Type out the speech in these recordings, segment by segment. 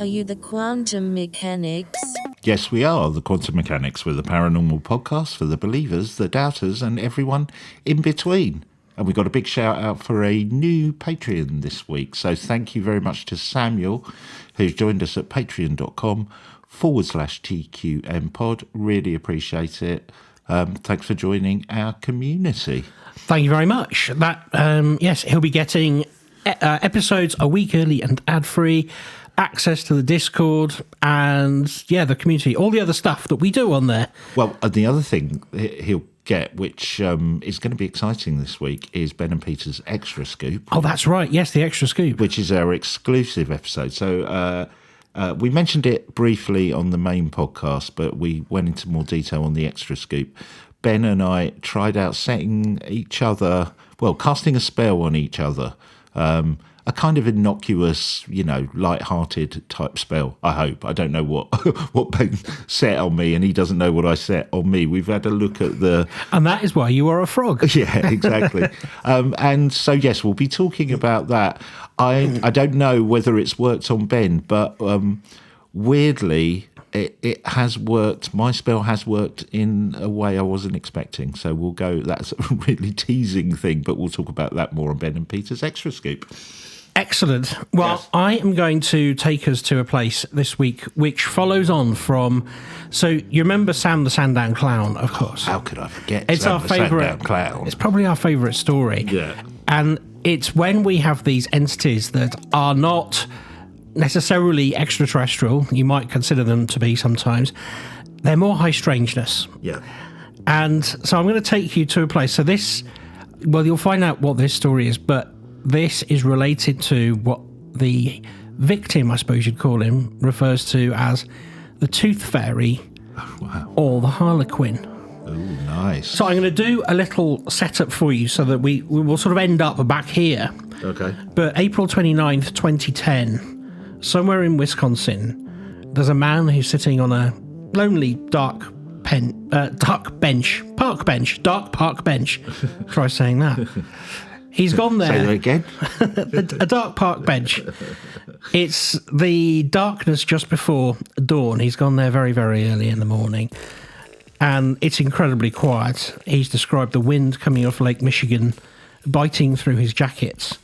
Are you the quantum mechanics? Yes, we are the Quantum Mechanics. We're the paranormal podcast for the believers, the doubters, and everyone in between. And we got a big shout out for a new Patreon this week. So thank you very much to Samuel, who's joined us at patreon.com/TQM pod. Really appreciate it. Thanks for joining our community. Thank you very much. Yes, he'll be getting episodes a week early and ad-free, access to the Discord, and the community, all the other stuff that we do on there. Well, the other thing he'll get, which is going to be exciting this week, is Ben and Peter's Extra Scoop. Oh, that's right. Yes, the Extra Scoop. Which is our exclusive episode. So we mentioned it briefly on the main podcast, but we went into more detail on the Extra Scoop. Ben and I tried out casting a spell on each other. A kind of innocuous, light-hearted type spell, I hope. I don't know what Ben set on me, and he doesn't know what I set on me. We've had a look at the... And that is why you are a frog. Yeah, exactly. And so, yes, we'll be talking about that. I don't know whether it's worked on Ben, but weirdly, it has worked. My spell has worked in a way I wasn't expecting. So we'll go... That's a really teasing thing, but we'll talk about that more on Ben and Peter's Extra Scoop. Excellent. Well, yes. I am going to take us to a place this week which follows on from... So you remember Sam the Sandown Clown, of course. How could I forget it's Sam our the favourite Sandown Clown? It's probably our favourite story. Yeah. And it's when we have these entities that are not necessarily extraterrestrial. You might consider them to be sometimes. They're more high strangeness. Yeah. And so I'm going to take you to a place. So this... Well, you'll find out what this story is, but... This is related to what the victim, I suppose you'd call him, refers to as the Toothfairy or the Harlequin. Oh, nice. So I'm going to do a little setup for you so that we will sort of end up back here. Okay. But April 29th, 2010, somewhere in Wisconsin, there's a man who's sitting on a lonely, dark park bench. Try saying that. He's gone there. Say that again. A dark park bench. It's the darkness just before dawn. He's gone there very, very early in the morning. And it's incredibly quiet. He's described the wind coming off Lake Michigan, biting through his jackets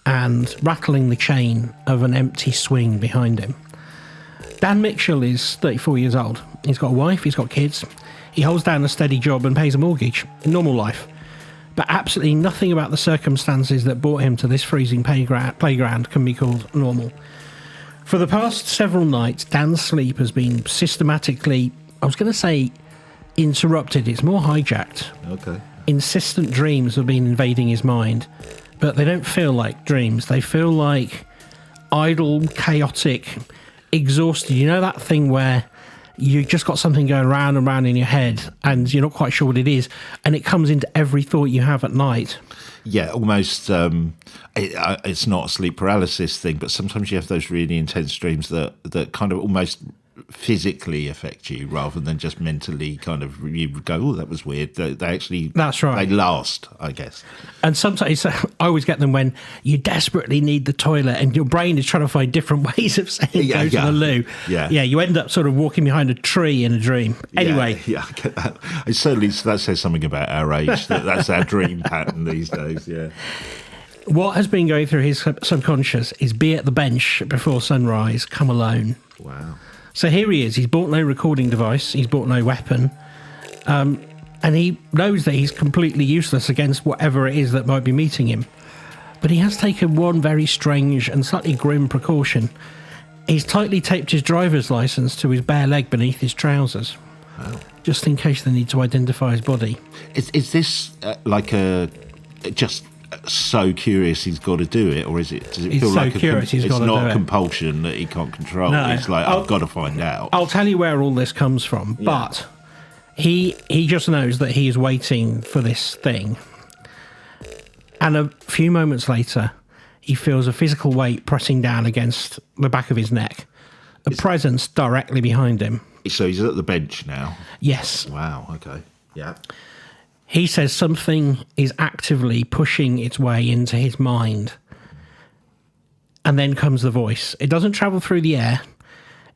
and rattling the chain of an empty swing behind him. Dan Mitchell is 34 years old. He's got a wife, he's got kids. He holds down a steady job and pays a mortgage. A normal life. But absolutely nothing about the circumstances that brought him to this freezing playground can be called normal. For the past several nights, Dan's sleep has been systematically, I was going to say interrupted, it's more hijacked. Okay. Insistent dreams have been invading his mind, but they don't feel like dreams. They feel like idle, chaotic, exhausted. You know that thing where you just got something going round and round in your head and you're not quite sure what it is, and it comes into every thought you have at night. Yeah, almost. It's not a sleep paralysis thing, but sometimes you have those really intense dreams that kind of almost physically affect you rather than just mentally kind of you go, oh, that was weird. They actually... That's right. They last, I guess. And sometimes I always get them when you desperately need the toilet and your brain is trying to find different ways of saying go to the loo. Yeah, you end up sort of walking behind a tree in a dream. Anyway. Yeah, I get that. It certainly, that says something about our age. That's our dream pattern these days, yeah. What has been going through his subconscious is be at the bench before sunrise, come alone. Wow. So here he is. He's bought no recording device. He's bought no weapon. And he knows that he's completely useless against whatever it is that might be meeting him. But he has taken one very strange and slightly grim precaution. He's tightly taped his driver's license to his bare leg beneath his trousers. Wow. Just in case they need to identify his body. Is this like a... just... so curious he's got to do it, or does it feel like it's not a compulsion that he can't control? No, it's like I've got to find out. I'll tell you where all this comes from, but he just knows that he is waiting for this thing, and a few moments later he feels a physical weight pressing down against the back of his neck, presence directly behind him. So he's at the bench now? Yes. Wow, okay. Yeah. He says something is actively pushing its way into his mind. And then comes the voice. It doesn't travel through the air.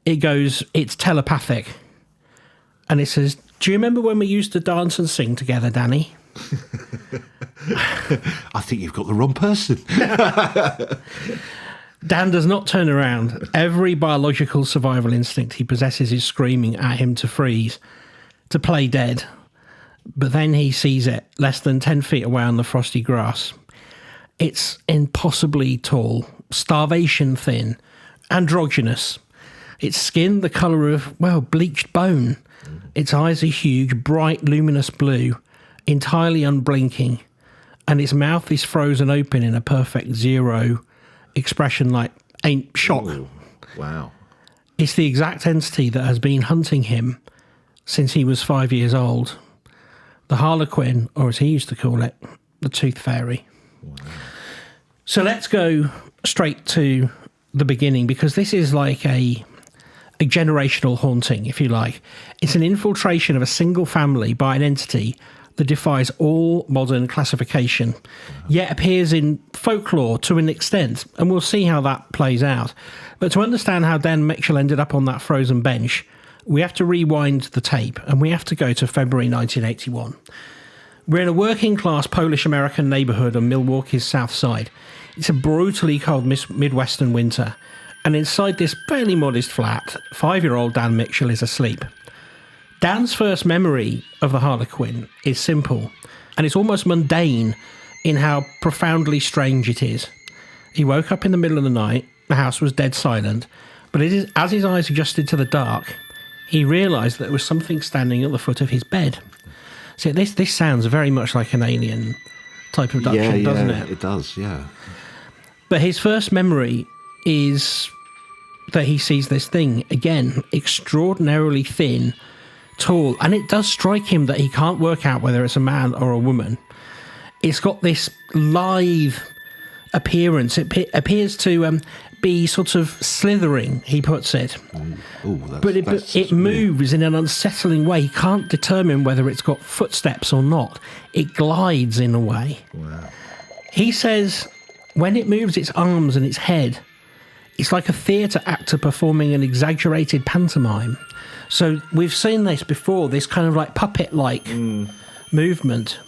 it goes, it's telepathic. And it says, do you remember when we used to dance and sing together, Danny? I think you've got the wrong person. Dan does not turn around. Every biological survival instinct he possesses is screaming at him to freeze, to play dead. But then he sees it less than 10 feet away on the frosty grass. It's impossibly tall, starvation thin, androgynous. Its skin the colour of, well, bleached bone. Its eyes are huge, bright, luminous blue, entirely unblinking, and its mouth is frozen open in a perfect zero expression like ain't shock. Ooh, wow. It's the exact entity that has been hunting him since he was 5 years old. The Harlequin, or as he used to call it, the Toothfairy. Wow. So let's go straight to the beginning, because this is like a generational haunting, if you like. It's an infiltration of a single family by an entity that defies all modern classification, yet appears in folklore to an extent, and we'll see how that plays out. But to understand how Dan Mitchell ended up on that frozen bench, we have to rewind the tape, and we have to go to February 1981. We're in a working-class Polish-American neighbourhood on Milwaukee's south side. It's a brutally cold Midwestern winter, and inside this fairly modest flat, 5-year-old Dan Mitchell is asleep. Dan's first memory of the Harlequin is simple, and it's almost mundane in how profoundly strange it is. He woke up in the middle of the night, the house was dead silent, but as his eyes adjusted to the dark, he realised that there was something standing at the foot of his bed. See, this sounds very much like an alien type of abduction, doesn't it? It does, yeah. But his first memory is that he sees this thing, again, extraordinarily thin, tall, and it does strike him that he can't work out whether it's a man or a woman. It's got this lithe appearance. It appears to be sort of slithering, he puts it. But it moves in an unsettling way. He can't determine whether it's got footsteps or not. It glides in a way. Wow. He says when it moves its arms and its head, it's like a theatre actor performing an exaggerated pantomime. So we've seen this before, this kind of like puppet-like movement.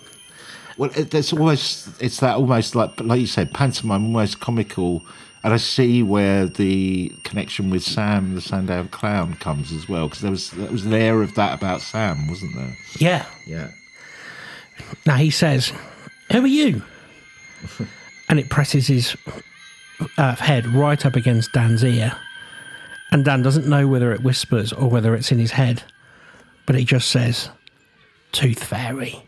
Well, it's almost like you said, pantomime, almost comical. And I see where the connection with Sam, the Sandown Clown, comes as well, because there was an air of that about Sam, wasn't there? Yeah. Yeah. Now he says, "Who are you?" And it presses his head right up against Dan's ear. And Dan doesn't know whether it whispers or whether it's in his head, but it just says, "Toothfairy."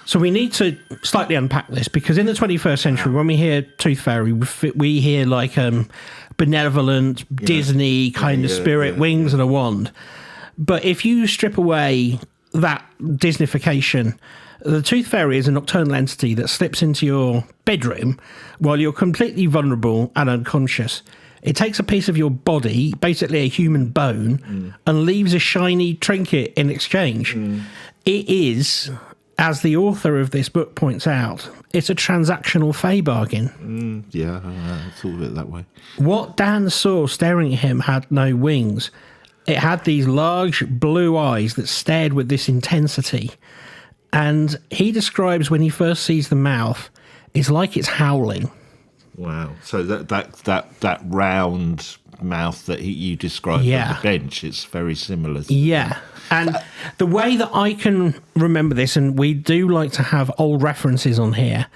So we need to slightly unpack this, because in the 21st century, when we hear Toothfairy, we hear like benevolent, Disney kind of spirit, wings and a wand. But if you strip away that Disneyfication, the Toothfairy is a nocturnal entity that slips into your bedroom while you're completely vulnerable and unconscious. It takes a piece of your body, basically a human bone, and leaves a shiny trinket in exchange. It is, as the author of this book points out, it's a transactional fey bargain. Yeah, I thought of it that way. What Dan saw staring at him had no wings. It had these large blue eyes that stared with this intensity. And he describes when he first sees the mouth, it's like it's howling. Wow. So that round mouth that you described on the bench, it's very similar. Yeah. And the way that I can remember this, and we do like to have old references on here,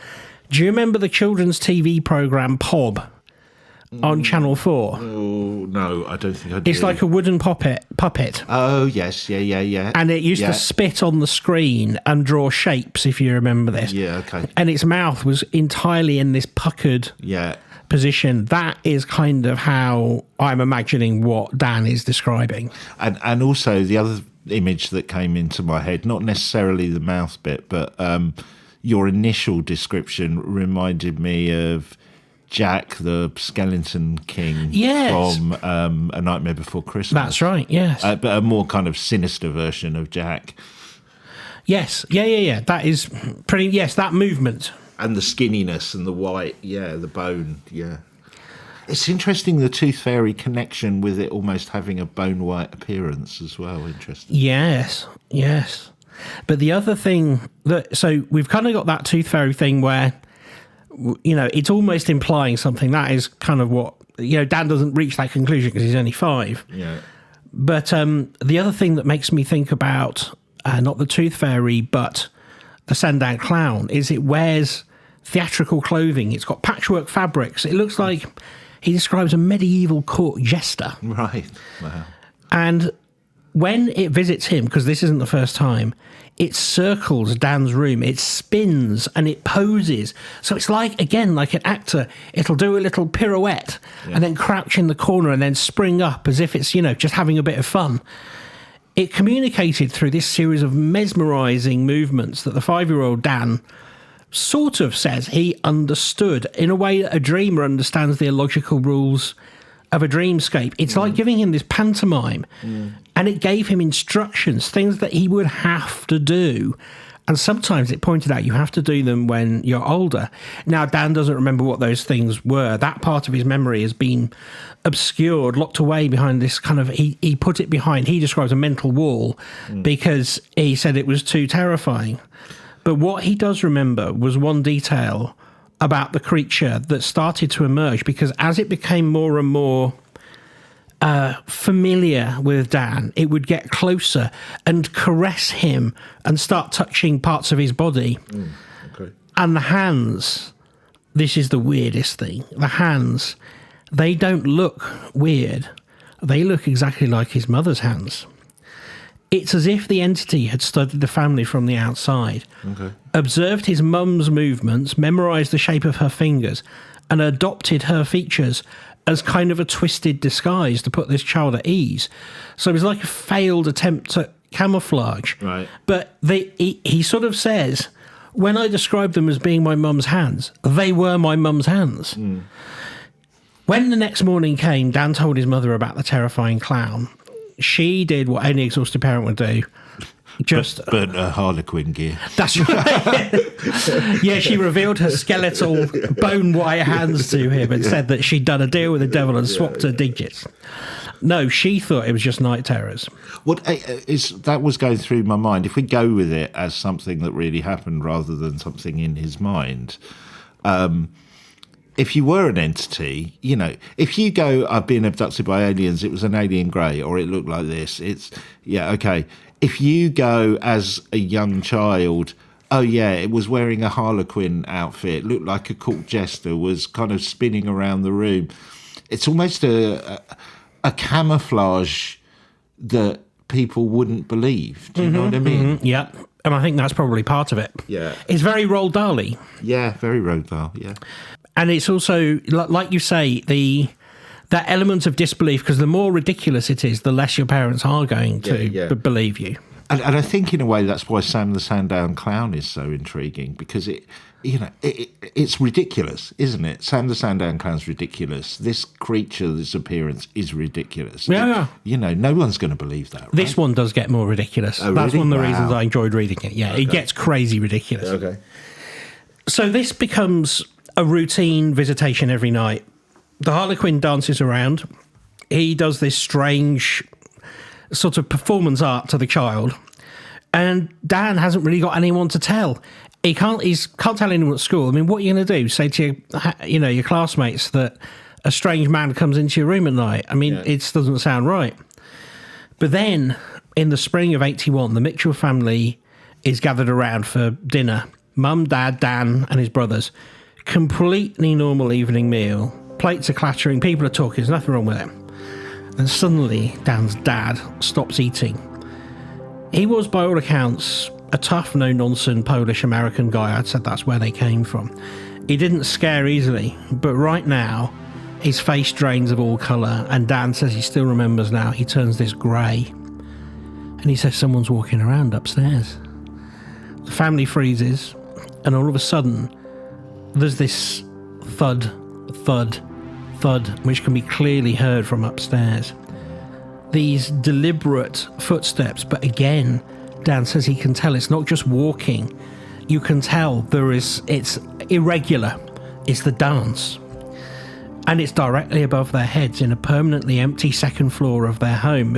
do you remember the children's TV programme Pob on Channel 4? Oh, no, I don't think I do. It's like a wooden puppet. Oh, yes, yeah. And it used to spit on the screen and draw shapes, if you remember this. Yeah, okay. And its mouth was entirely in this puckered position. That is kind of how I'm imagining what Dan is describing. And also the other image that came into my head, not necessarily the mouth bit, but your initial description reminded me of Jack, the Skeleton King from A Nightmare Before Christmas. That's right, yes. But a more kind of sinister version of Jack. Yes, yeah. That is pretty, that movement. And the skinniness and the white, the bone, It's interesting, the Toothfairy connection with it almost having a bone white appearance as well. Interesting. Yes. But the other thing so we've kind of got that Toothfairy thing where, it's almost implying something. That is kind of what, Dan doesn't reach that conclusion because he's only 5. Yeah. But the other thing that makes me think about, not the Toothfairy, but the Sandown Clown, is it wears theatrical clothing. It's got patchwork fabrics. It looks like he describes a medieval court jester. Right. Wow. And when it visits him, because this isn't the first time, it circles Dan's room, it spins and it poses. So it's like an actor, it'll do a little pirouette and then crouch in the corner and then spring up as if it's, just having a bit of fun. It communicated through this series of mesmerising movements that the 5-year-old Dan sort of says he understood in a way that a dreamer understands the illogical rules of a dreamscape. It's like giving him this pantomime, and it gave him instructions, things that he would have to do. And sometimes it pointed out you have to do them when you're older. Now, Dan doesn't remember what those things were. That part of his memory has been obscured, locked away behind this kind of... He put it behind, he describes a mental wall, because he said it was too terrifying. But what he does remember was one detail about the creature that started to emerge, because as it became more and more familiar with Dan, it would get closer and caress him and start touching parts of his body. Okay. And the hands, this is the weirdest thing, the hands, they don't look weird. They look exactly like his mother's hands. It's as if the entity had studied the family from the outside, observed his mum's movements, memorised the shape of her fingers, and adopted her features as kind of a twisted disguise to put this child at ease. So it was like a failed attempt at camouflage. Right. But he sort of says, when I described them as being my mum's hands, they were my mum's hands. When the next morning came, Dan told his mother about the terrifying clown. She did what any exhausted parent would do. Just burnt her Harlequin gear. That's right. Yeah, she revealed her skeletal bone wire hands to him and said that she'd done a deal with the devil and swapped her digits. No, she thought it was just night terrors. What that was going through my mind. If we go with it as something that really happened rather than something in his mind, if you were an entity, if you go, I've been abducted by aliens, it was an alien grey, or it looked like this, okay. If you go as a young child, oh yeah, it was wearing a Harlequin outfit, looked like a court jester, was kind of spinning around the room. It's almost a camouflage that people wouldn't believe. Do you know what I mean? Yeah. And I think that's probably part of it. Yeah. It's very Roald Dahl-y. Yeah, very Roald Dahl, yeah. And it's also, like you say, that element of disbelief, because the more ridiculous it is, the less your parents are going to believe you. And I think in a way that's why Sam the Sandown Clown is so intriguing, because it's ridiculous, isn't it? Sam the Sandown Clown's ridiculous. This creature, this appearance is ridiculous. Yeah. No one's going to believe that, right? This one does get more ridiculous. Oh, that's really? one of the Wow. reasons I enjoyed reading it. Yeah, Okay. It gets crazy ridiculous. Okay. So this becomes a routine visitation every night. The Harlequin dances around. He does this strange sort of performance art to the child. And Dan hasn't really got anyone to tell. He can't tell anyone at school. I mean, what are you going to do? Say to your classmates that a strange man comes into your room at night? I mean, It doesn't sound right. But then, in the spring of 81, the Mitchell family is gathered around for dinner. Mum, Dad, Dan, and his brothers. Completely normal evening meal. Plates are clattering, people are talking, there's nothing wrong with it. And suddenly, Dan's dad stops eating. He was, by all accounts, a tough, no-nonsense Polish-American guy. I'd said that's where they came from. He didn't scare easily, but right now, his face drains of all colour, and Dan says he still remembers now. He turns this grey, and he says someone's walking around upstairs. The family freezes, and all of a sudden, there's this thud, thud, thud, which can be clearly heard from upstairs. These deliberate footsteps, but again, Dan says he can tell it's not just walking. You can tell it's irregular. It's the dance. and it's directly above their heads in a permanently empty second floor of their home,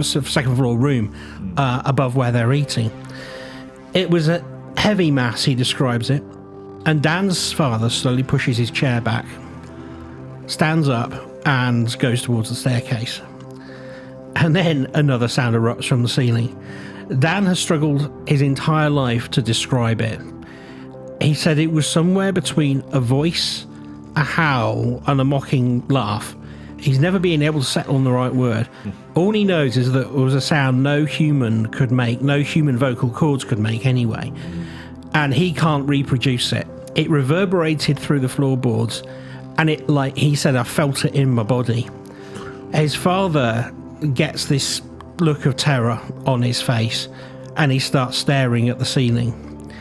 second floor room, above where they're eating. It was a heavy mass, he describes it, and Dan's father slowly pushes his chair back, stands up, and goes towards the staircase. And then another sound erupts from the ceiling. Dan has struggled his entire life to describe it. He said it was somewhere between a voice, a howl, and a mocking laugh. He's never been able to settle on the right word. All he knows is that it was a sound no human could make, no human vocal cords could make anyway. And he can't reproduce it. It reverberated through the floorboards, and it, like he said, I felt it in my body. His father gets this look of terror on his face, and he starts staring at the ceiling.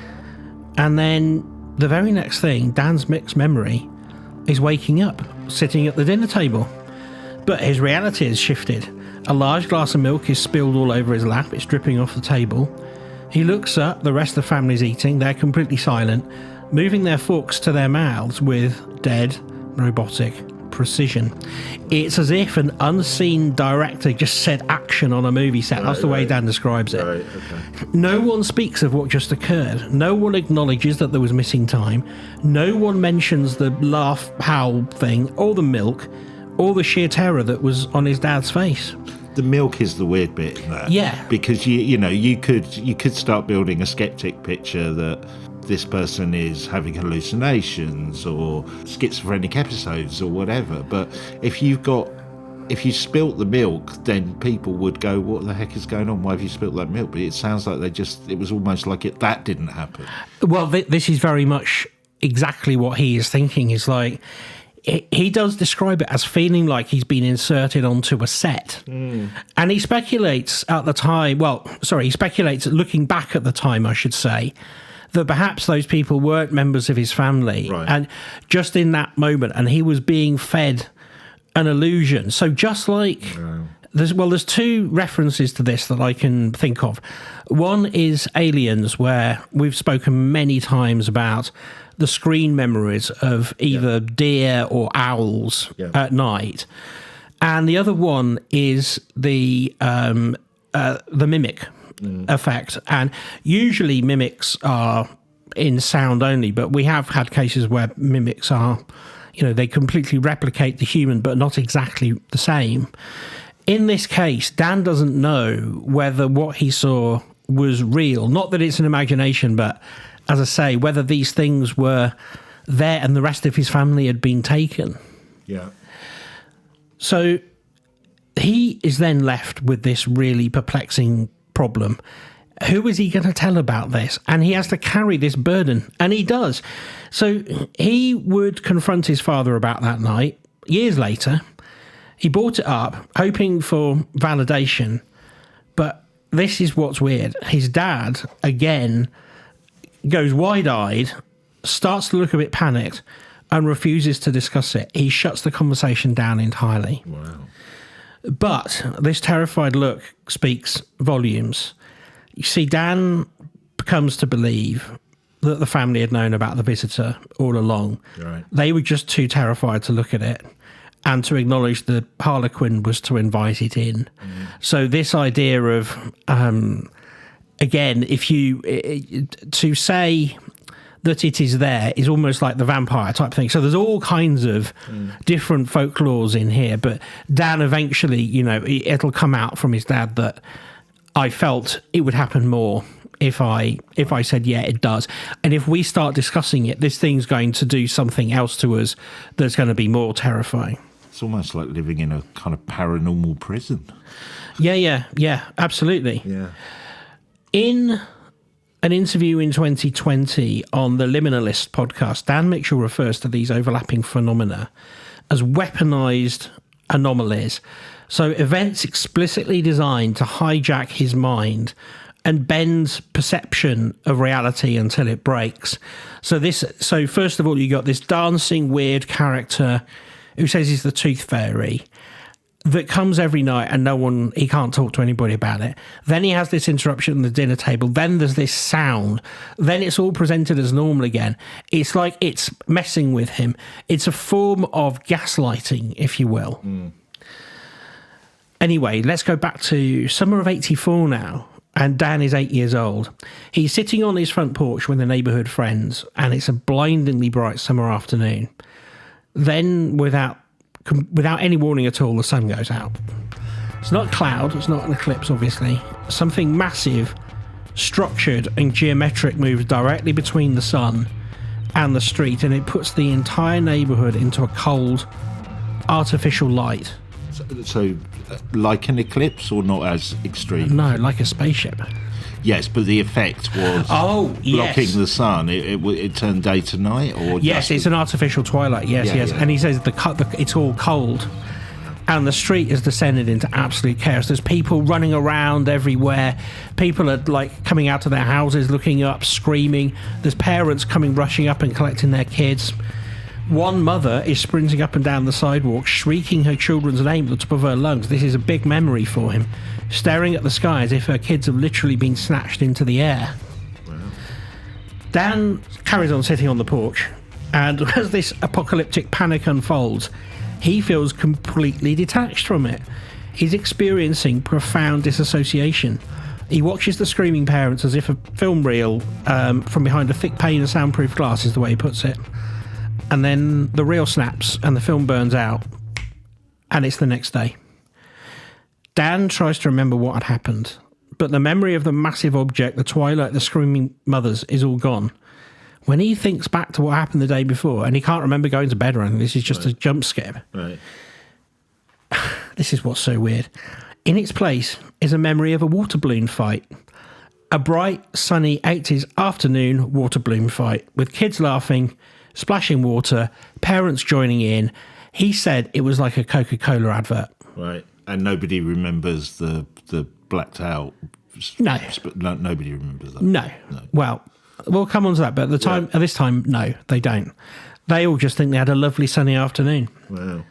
And then the very next thing, Dan's mixed memory is waking up, sitting at the dinner table. But his reality has shifted. A large glass of milk is spilled all over his lap. It's dripping off the table. He looks up, the rest of the family's eating. They're completely silent, moving their forks to their mouths with dead, robotic precision. It's as if an unseen director just said action on a movie set. That's the way Dan describes it. Right, okay. No one speaks of what just occurred. No one acknowledges that there was missing time. No one mentions the laugh, howl thing, or the milk, or the sheer terror that was on his dad's face. The milk is the weird bit in that. Yeah. Because you could start building a skeptic picture that this person is having hallucinations or schizophrenic episodes or whatever. But if you spilt the milk, then people would go, what the heck is going on? Why have you spilt that milk? But it sounds like it was almost like that didn't happen. Well, this is very much exactly what he is thinking. Is like, he does describe it as feeling like he's been inserted onto a set. And he speculates at the time, he speculates looking back at the time, I should say, that perhaps those people weren't members of his family. Right. And just in that moment, and he was being fed an illusion. So just like... There's two references to this that I can think of. One is Aliens, where we've spoken many times about the screen memories of either deer or owls at night. And the other one is the mimic effect. And usually mimics are in sound only, but we have had cases where mimics are, they completely replicate the human, but not exactly the same. In this case, Dan doesn't know whether what he saw was real. Not that it's an imagination, but as I say, whether these things were there and the rest of his family had been taken. Yeah. So he is then left with this really perplexing problem. Who is he going to tell about this? And he has to carry this burden, and he does. So he would confront his father about that night. Years later, he brought it up, hoping for validation. But this is what's weird. His dad, again, goes wide-eyed, starts to look a bit panicked, and refuses to discuss it. He shuts the conversation down entirely. Wow. But this terrified look speaks volumes. You see, Dan comes to believe that the family had known about the visitor all along. Right. They were just too terrified to look at it and to acknowledge the Harlequin was to invite it in. So this idea of, again, to say that it is there is almost like the vampire type thing. So there's all kinds of different folklores in here, but Dan eventually, it'll come out from his dad that I felt it would happen more if I said, yeah, it does. And if we start discussing it, this thing's going to do something else to us that's going to be more terrifying. It's almost like living in a kind of paranormal prison. Yeah, absolutely. Yeah. In an interview in 2020 on the Liminalist podcast, Dan Mitchell refers to these overlapping phenomena as weaponised anomalies. So events explicitly designed to hijack his mind and bend perception of reality until it breaks. So first of all, you got this dancing weird character who says he's the Toothfairy. that comes every night and he can't talk to anybody about it. Then he has this interruption at the dinner table. Then there's this sound. Then it's all presented as normal again. It's like it's messing with him. It's a form of gaslighting, if you will. Anyway, let's go back to summer of 84 now. And Dan is 8 years old. He's sitting on his front porch with the neighbourhood friends, and it's a blindingly bright summer afternoon. Then, without any warning at all, the sun goes out. It's not a cloud, it's not an eclipse, obviously. Something massive, structured and geometric moves directly between the sun and the street, and it puts the entire neighbourhood into a cold, artificial light. So, like an eclipse, or not as extreme? No, like a spaceship. Yes, but the effect was blocking the sun. It turned day to night, or yes, it's an artificial twilight. Yes. And he says it's all cold, and the street has descended into absolute chaos. There's people running around everywhere. People are like coming out of their houses, looking up, screaming. There's parents rushing up and collecting their kids. One mother is sprinting up and down the sidewalk, shrieking her children's name at the top of her lungs. This is a big memory for him, staring at the sky as if her kids have literally been snatched into the air. Wow. Dan carries on sitting on the porch, and as this apocalyptic panic unfolds, he feels completely detached from it. He's experiencing profound disassociation. He watches the screaming parents as if a film reel from behind a thick pane of soundproof glass, is the way he puts it. And then the reel snaps and the film burns out, and it's the next day. Dan tries to remember what had happened, but the memory of the massive object, the twilight, the screaming mothers is all gone. When he thinks back to what happened the day before, and he can't remember going to bed or anything, this is just a jump scare. Right. This is what's so weird. In its place is a memory of a water balloon fight. A bright, sunny 80s afternoon water balloon fight with kids laughing, splashing water, parents joining in. He said it was like a Coca-Cola advert. Right. And nobody remembers the blacked out. No. Nobody remembers that. No. Well, we'll come on to that, but at this time, no, they don't. They all just think they had a lovely sunny afternoon. Wow.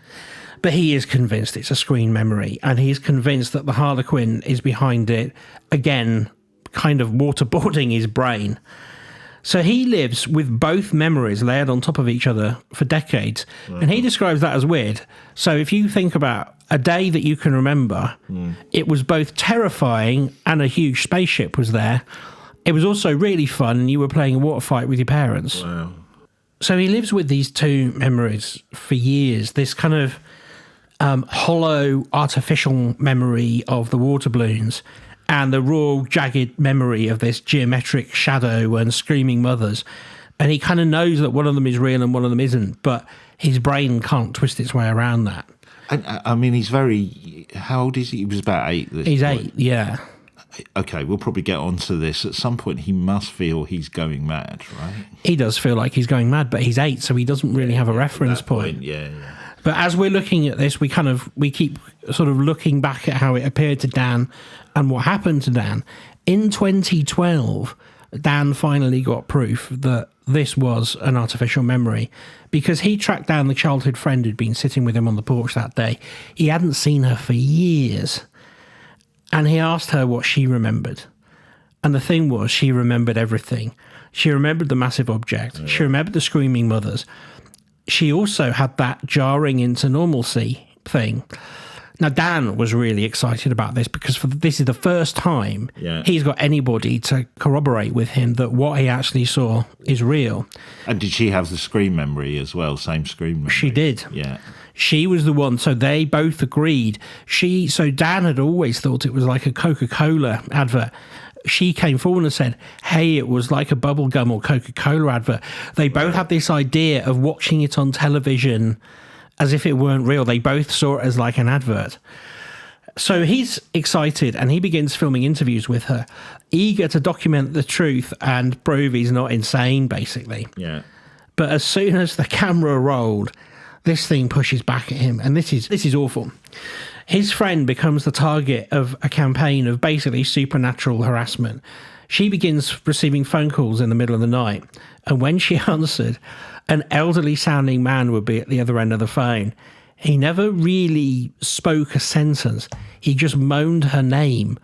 But he is convinced it's a screen memory, and he's convinced that the Harlequin is behind it, again, kind of waterboarding his brain. So he lives with both memories layered on top of each other for decades. Wow. And he describes that as weird. So if you think about a day that you can remember, it was both terrifying and a huge spaceship was there. It was also really fun, and you were playing a water fight with your parents. Wow. So he lives with these two memories for years. This kind of hollow, artificial memory of the water balloons, and the raw, jagged memory of this geometric shadow and screaming mothers. And he kind of knows that one of them is real and one of them isn't, but his brain can't twist its way around that. And, I mean, how old is he? He was about 8. He's 8, yeah. Okay, we'll probably get onto this. At some point, he must feel he's going mad, right? He does feel like he's going mad, but he's 8, so he doesn't really have a reference point. Yeah. But as we're looking at this, we keep sort of looking back at how it appeared to Dan and what happened to Dan. In 2012, Dan finally got proof that this was an artificial memory, because he tracked down the childhood friend who'd been sitting with him on the porch that day. He hadn't seen her for years, and he asked her what she remembered. And the thing was, she remembered everything. She remembered the massive object. She remembered the screaming mothers. She also had that jarring into normalcy thing. Now, Dan was really excited about this because this is the first time he's got anybody to corroborate with him that what he actually saw is real. And did she have the screen memory as well? Same screen memory? She did. Yeah. She was the one, so they both agreed. So Dan had always thought it was like a Coca-Cola advert. She came forward and said, hey, it was like a bubblegum or Coca-Cola advert. They both had this idea of watching it on television as if it weren't real. They both saw it as like an advert. So he's excited, and he begins filming interviews with her, eager to document the truth and prove he's not insane, basically. Yeah. But as soon as the camera rolled, this thing pushes back at him, and this is awful. His friend becomes the target of a campaign of basically supernatural harassment. She begins receiving phone calls in the middle of the night, and when she answered, an elderly-sounding man would be at the other end of the phone. He never really spoke a sentence. He just moaned her name,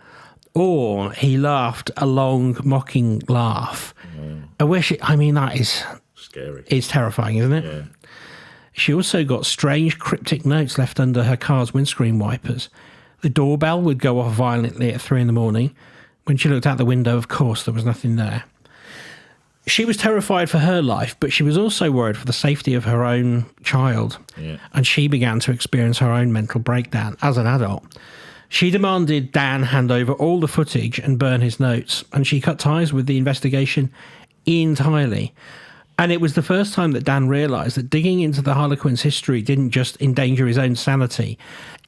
or he laughed a long, mocking laugh. That is Scary. It's terrifying, isn't it? Yeah. She also got strange cryptic notes left under her car's windscreen wipers. The doorbell would go off violently at 3 a.m. When she looked out the window, of course, there was nothing there. She was terrified for her life, but she was also worried for the safety of her own child. Yeah. And she began to experience her own mental breakdown as an adult. She demanded Dan hand over all the footage and burn his notes, and she cut ties with the investigation entirely. And it was the first time that Dan realised that digging into the Harlequin's history didn't just endanger his own sanity.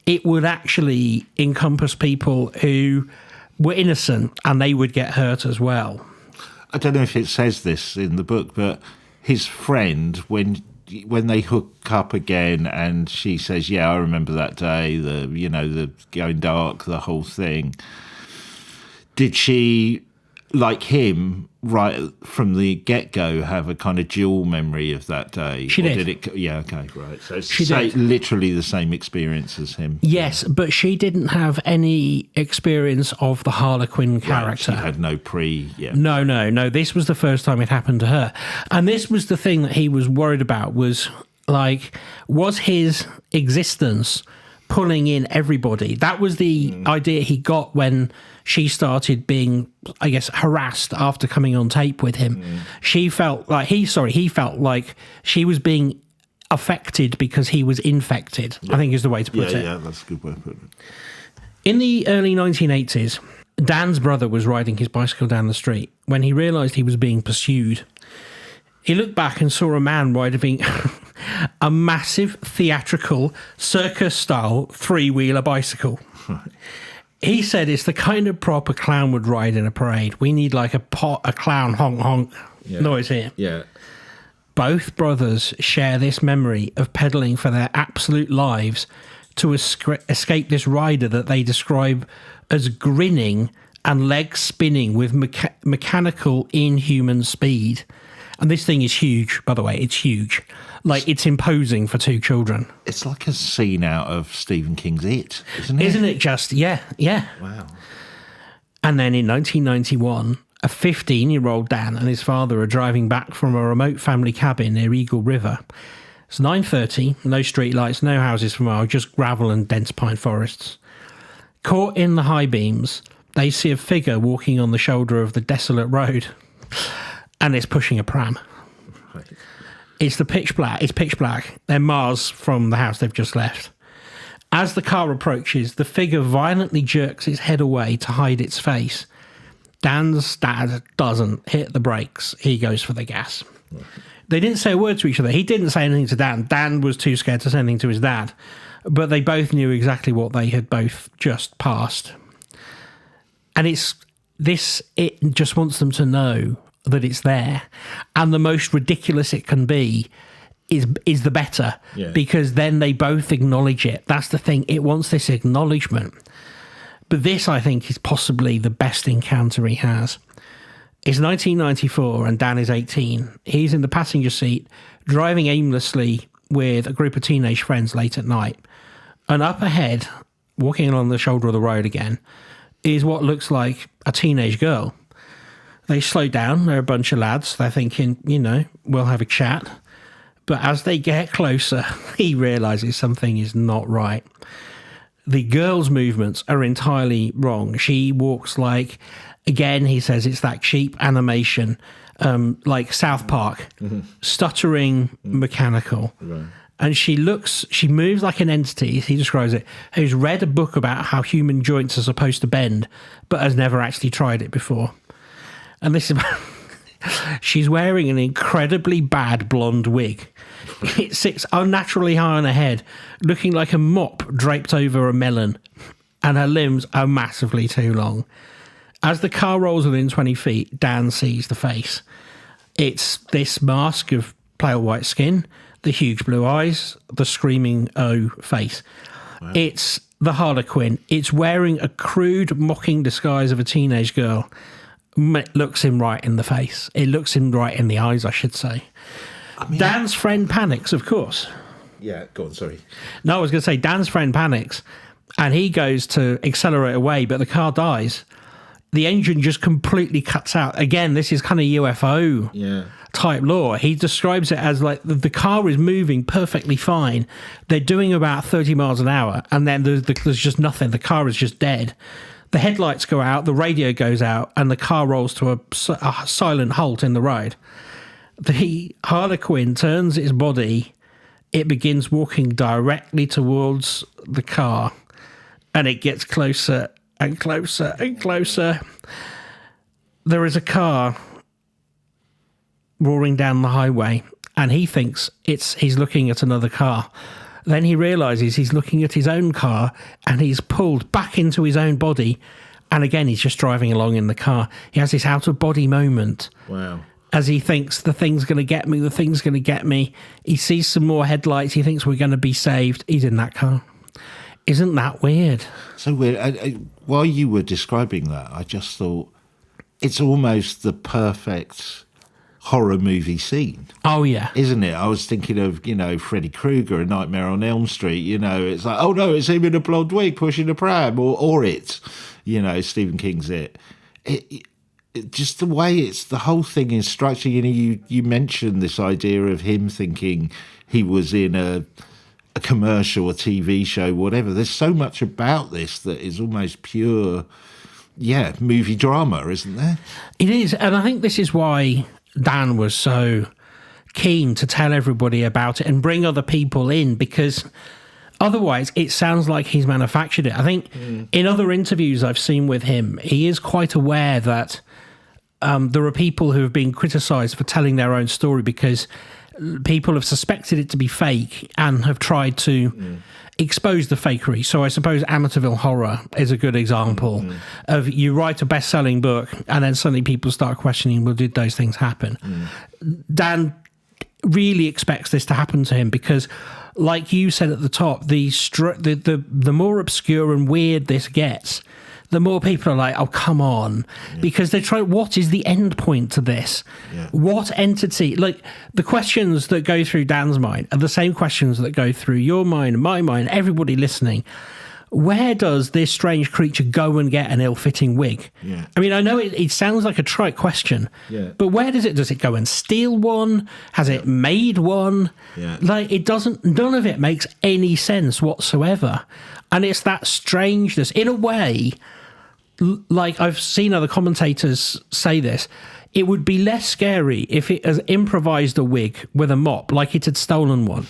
It would actually encompass people who were innocent, and they would get hurt as well. I don't know if it says this in the book, but his friend, when they hook up again, and she says, "Yeah, I remember that day. The going dark, the whole thing." Did she, like him, right from the get-go, have a kind of dual memory of that day? She did. Yeah, okay, right. So She did. Literally the same experience as him. Yes, but she didn't have any experience of the Harlequin character. Right, she had no Yeah. No. This was the first time it happened to her. And this was the thing that he was worried about, was his existence pulling in everybody? That was the idea he got when she started being, I guess, harassed after coming on tape with him. He felt like she was being affected because he was infected, I think is the way to put it. Yeah, that's a good way to put it. In the early 1980s, Dan's brother was riding his bicycle down the street when he realised he was being pursued. He looked back and saw a man riding a massive theatrical circus-style three-wheeler bicycle. He said it's the kind of prop a clown would ride in a parade. We need like a clown honk noise here. Yeah. Both brothers share this memory of pedalling for their absolute lives to escape this rider that they describe as grinning and legs spinning with mechanical inhuman speed. And this thing is huge, by the way. It's huge. It's imposing for two children. It's like a scene out of Stephen King's It, isn't it? Isn't it just? Yeah. Wow. And then in 1991, a 15-year-old Dan and his father are driving back from a remote family cabin near Eagle River. It's 9:30, no street lights, no houses for miles, just gravel and dense pine forests. Caught in the high beams, they see a figure walking on the shoulder of the desolate road, and it's pushing a pram. Right. It's pitch black. They're miles from the house they've just left. As the car approaches, the figure violently jerks its head away to hide its face. Dan's dad doesn't hit the brakes. He goes for the gas. Right. They didn't say a word to each other. He didn't say anything to Dan. Dan was too scared to say anything to his dad. But they both knew exactly what they had both just passed. And it just wants them to know that it's there. And the most ridiculous it can be is the better. Yeah. Because then they both acknowledge it. That's the thing. It wants this acknowledgement. But this, I think, is possibly the best encounter he has. It's 1994 and Dan is 18. He's in the passenger seat, driving aimlessly with a group of teenage friends late at night. And up ahead, walking along the shoulder of the road again, is what looks like a teenage girl. They slow down. They're a bunch of lads. They're thinking, we'll have a chat. But as they get closer, he realises something is not right. The girl's movements are entirely wrong. She walks again, he says it's that cheap animation, like South Park, stuttering, mechanical. Right. And she moves like an entity, he describes it, who's read a book about how human joints are supposed to bend, but has never actually tried it before. And this is she's wearing an incredibly bad blonde wig. It sits unnaturally high on her head, looking like a mop draped over a melon, and her limbs are massively too long. As the car rolls within 20 feet, Dan sees the face. It's this mask of pale white skin, the huge blue eyes, the screaming O face. Wow. It's the Harlequin. It's wearing a crude, mocking disguise of a teenage girl. It looks him right in the face. It looks him right in the eyes, I should say. Dan's friend panics, of course. Yeah, go on, sorry. No, I was going to say Dan's friend panics and he goes to accelerate away, but the car dies. The engine just completely cuts out. Again, this is kind of UFO type lore. He describes it as like the car is moving perfectly fine. They're doing about 30 miles an hour, and then there's just nothing. The car is just dead. The headlights go out, the radio goes out, and the car rolls to a silent halt in the road. The Harlequin turns its body. It begins walking directly towards the car, and it gets closer and closer and closer. There is a car roaring down the highway, and he thinks he's looking at another car. Then he realises he's looking at his own car, and he's pulled back into his own body. And again, he's just driving along in the car. He has this out-of-body moment. Wow. As he thinks, the thing's going to get me, the thing's going to get me. He sees some more headlights. He thinks we're going to be saved. He's in that car. Isn't that weird? So weird. While you were describing that, I just thought it's almost the perfect horror movie scene. Oh, yeah. Isn't it? I was thinking of, Freddy Krueger, A Nightmare on Elm Street. It's like, oh no, it's him in a blonde wig pushing a pram, or it. Stephen King's It. It just the way the whole thing is structured. You mentioned this idea of him thinking he was in a commercial, a TV show, whatever. There's so much about this that is almost pure, movie drama, isn't there? It is, and I think this is why Dan was so keen to tell everybody about it and bring other people in, because otherwise it sounds like he's manufactured it. I think in other interviews I've seen with him, he is quite aware that there are people who have been criticised for telling their own story because people have suspected it to be fake and have tried to expose the fakery. So I suppose Amityville Horror is a good example of you write a best-selling book and then suddenly people start questioning, well, did those things happen? Dan really expects this to happen to him because, like you said at the top, the more obscure and weird this gets, the more people are like, oh, come on. Yeah. Because they try, what is the end point to this? Yeah. What entity? Like, the questions that go through Dan's mind are the same questions that go through your mind, my mind, everybody listening. Where does this strange creature go and get an ill-fitting wig? Yeah. I mean, I know it sounds like a trite question, but where does it go and steal one? Has it made one? Yeah. Like, none of it makes any sense whatsoever. And it's that strangeness, in a way, like I've seen other commentators say this, it would be less scary if it has improvised a wig with a mop, like it had stolen one.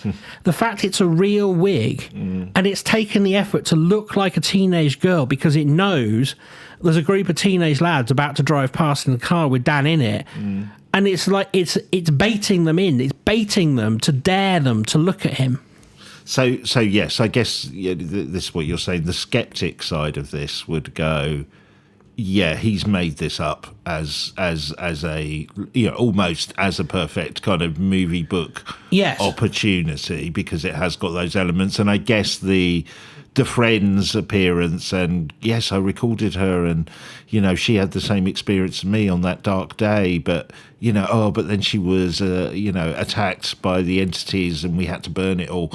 The fact it's a real wig and it's taken the effort to look like a teenage girl because it knows there's a group of teenage lads about to drive past in a car with Dan in it. And it's like it's baiting them in. It's baiting them to dare them to look at him. So yes, I guess this is what you're saying. The skeptic side of this would go, yeah, he's made this up as a almost as a perfect kind of movie book opportunity because it has got those elements. And I guess the friend's appearance, and yes, I recorded her, and she had the same experience as me on that dark day, but but then she was attacked by the entities and we had to burn it all.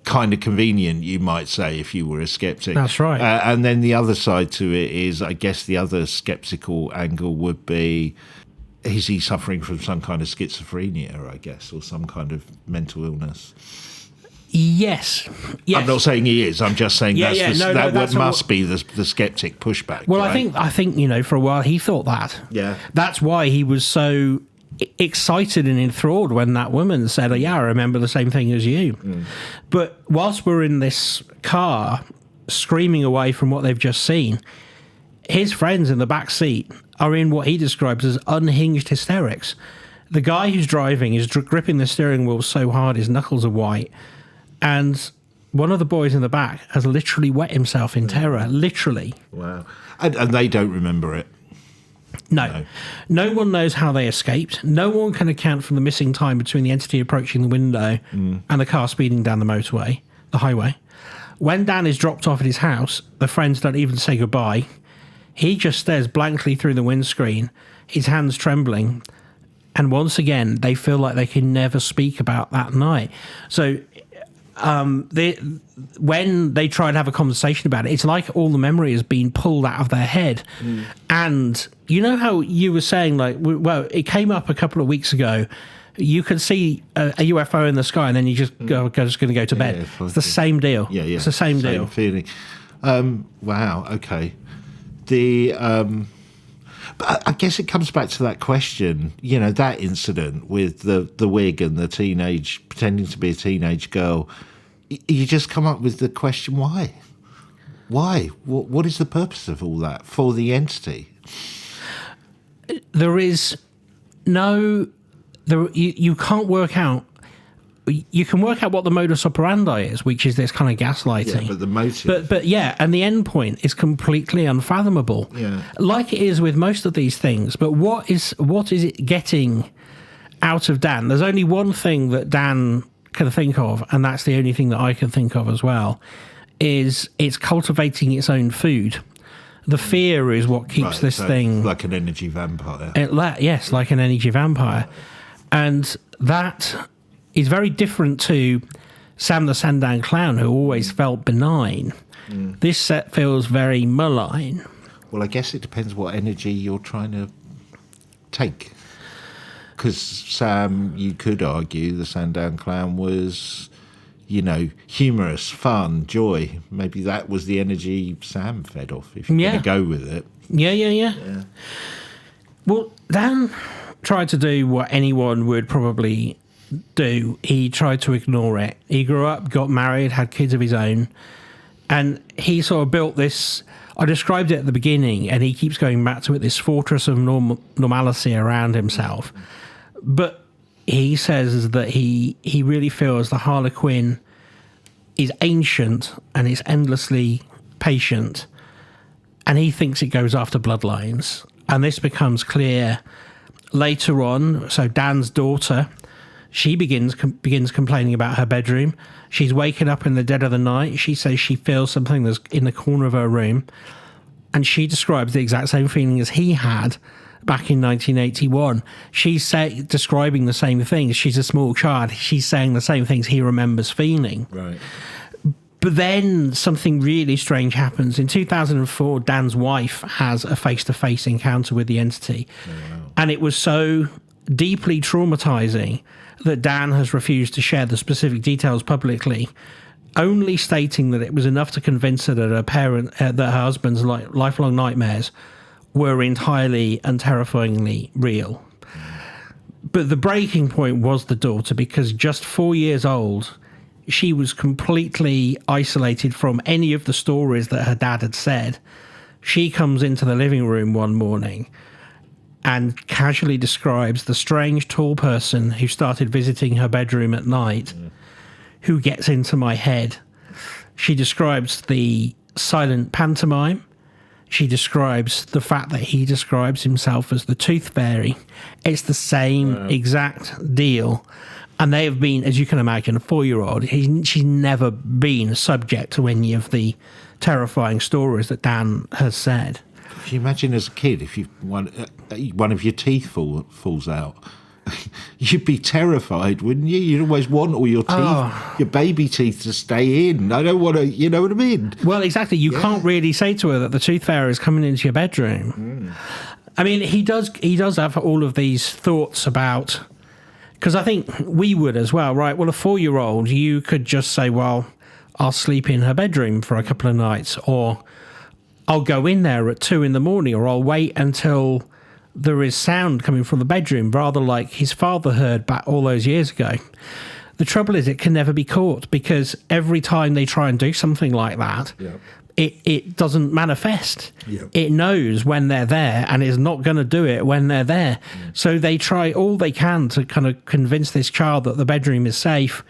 Kind of convenient, you might say, if you were a skeptic. That's right. And then the other side to it is, I guess the other skeptical angle would be, is he suffering from some kind of schizophrenia, I guess, or some kind of mental illness? Yes. I'm not saying he is. I'm just saying that must be the skeptic pushback. Well, right? I think for a while he thought that. Yeah. That's why he was so excited and enthralled when that woman said, oh, yeah, I remember the same thing as you. But whilst we're in this car screaming away from what they've just seen, his friends in the back seat are in what he describes as unhinged hysterics. The guy who's driving is gripping the steering wheel so hard his knuckles are white, and one of the boys in the back has literally wet himself in terror, literally. Wow. And they don't remember it. No one knows how they escaped. No one can account for the missing time between the entity approaching the window and the car speeding down the highway. When Dan is dropped off at his house, the friends don't even say goodbye. He just stares blankly through the windscreen, his hands trembling, and once again, they feel like they can never speak about that night. So when they try and have a conversation about it, it's like all the memory has been pulled out of their head. And you know how you were saying, like, well, it came up a couple of weeks ago. You could see a UFO in the sky, and then you just going to go to bed. It's the same deal. Yeah. It's the same deal. Feeling. Wow. Okay. But I guess it comes back to that question, that incident with the wig and the teenage, pretending to be a teenage girl. You just come up with the question, why? Why? What is the purpose of all that for the entity? There is no... You can't work out... You can work out what the modus operandi is, which is this kind of gaslighting. Yeah, but the motive... But and the end point is completely unfathomable. Yeah. Like it is with most of these things. But what is it getting out of Dan? There's only one thing that Dan can think of, and that's the only thing that I can think of as well, is it's cultivating its own food. The fear is what keeps this thing... Like an energy vampire. Yes, like an energy vampire. And that is very different to Sam the Sandown Clown, who always felt benign. This set feels very malign. Well, I guess it depends what energy you're trying to take. Because Sam, you could argue the Sandown Clown was, humorous, fun, joy. Maybe that was the energy Sam fed off, if you're going to go with it. Yeah. Well, Dan tried to do what anyone would probably do. He tried to ignore it. He grew up, got married, had kids of his own, and he sort of built this... I described it at the beginning, and he keeps going back to it, this fortress of normalcy around himself. But he says that he really feels the Harlequin is ancient and is endlessly patient, and he thinks it goes after bloodlines. And this becomes clear later on. So Dan's daughter, she begins complaining about her bedroom. She's waking up in the dead of the night. She says she feels something that's in the corner of her room, and she describes the exact same feeling as he had back in 1981. She's describing the same things. She's a small child. She's saying the same things he remembers feeling. Right. But then something really strange happens. In 2004, Dan's wife has a face-to-face encounter with the entity. Oh, wow. And it was so deeply traumatizing that Dan has refused to share the specific details publicly, only stating that it was enough to convince her that her husband's lifelong nightmares were entirely and terrifyingly real. But the breaking point was the daughter, because just 4 years old, she was completely isolated from any of the stories that her dad had said. She comes into the living room one morning and casually describes the strange tall person who started visiting her bedroom at night, who gets into my head. She describes the silent pantomime. She describes the fact that he describes himself as the Toothfairy. It's the same exact deal. And they have been, as you can imagine, a 4-year-old. She's never been subject to any of the terrifying stories that Dan has said. Can you imagine as a kid, if one of your teeth falls out, you'd be terrified, wouldn't you? You'd always want all your teeth, your baby teeth, to stay in. I don't want to, you know what I mean? Well, exactly. You can't really say to her that the Tooth Fairy is coming into your bedroom. I mean, he does have all of these thoughts about... Because I think we would as well, right? Well, a 4-year-old, you could just say, well, I'll sleep in her bedroom for a couple of nights, or I'll go in there at 2 a.m, or I'll wait until there is sound coming from the bedroom, rather like his father heard back all those years ago. The trouble is it can never be caught, because every time they try and do something like that, it doesn't manifest. It knows when they're there and is not going to do it when they're there. So they try all they can to kind of convince this child that the bedroom is safe,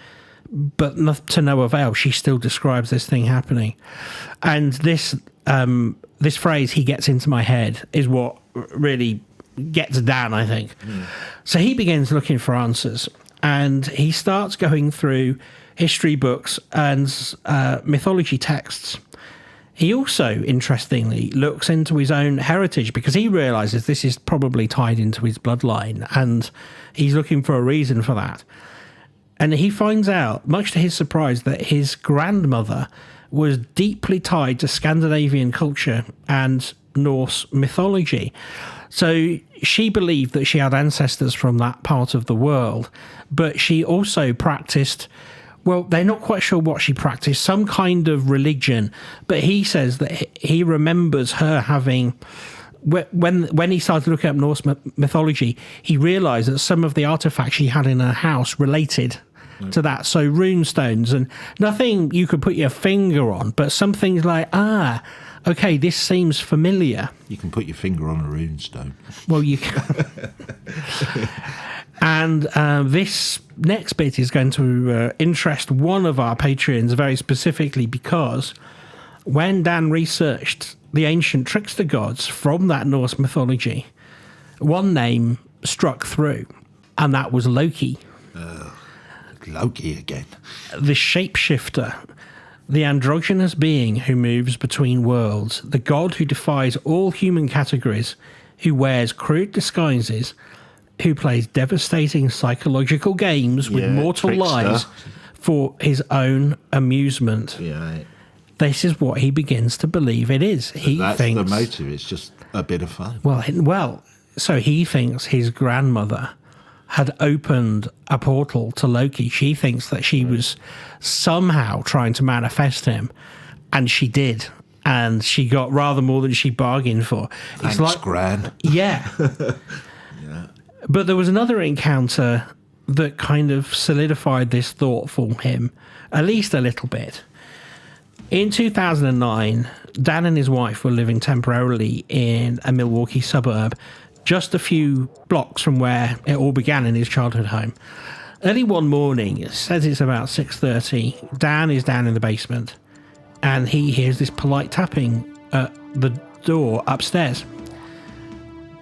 but to no avail. She still describes this thing happening. And this phrase, "he gets into my head," is what really gets Dan, I think. So he begins looking for answers, and he starts going through history books and mythology texts. He also, interestingly, looks into his own heritage, because he realises this is probably tied into his bloodline, and he's looking for a reason for that. And he finds out, much to his surprise, that his grandmother was deeply tied to Scandinavian culture and Norse mythology. So she believed that she had ancestors from that part of the world, but she also practiced, well, they're not quite sure what she practiced, some kind of religion. But he says that he remembers her having, when he started looking up Norse mythology, he realised that some of the artefacts she had in her house related to that. So rune stones, and nothing you could put your finger on, but some things like, okay, this seems familiar. You can put your finger on a rune stone. Well, you can. And this next bit is going to interest one of our Patreons very specifically, because when Dan researched the ancient trickster gods from that Norse mythology, one name struck through, and that was Loki. Loki again. The shapeshifter, the androgynous being who moves between worlds, the god who defies all human categories, who wears crude disguises, who plays devastating psychological games with mortal trickster. lives for his own amusement. Yeah. This is what he begins to believe it is. That's the motive. It's just a bit of fun. Well, so he thinks his grandmother had opened a portal to Loki. She thinks that she was somehow trying to manifest him, and she did. And she got rather more than she bargained for. Thanks, Gran. Yeah. But there was another encounter that kind of solidified this thought for him, at least a little bit. In 2009, Dan and his wife were living temporarily in a Milwaukee suburb, just a few blocks from where it all began in his childhood home. Early one morning, it says it's about 6:30, Dan is down in the basement, and he hears this polite tapping at the door upstairs.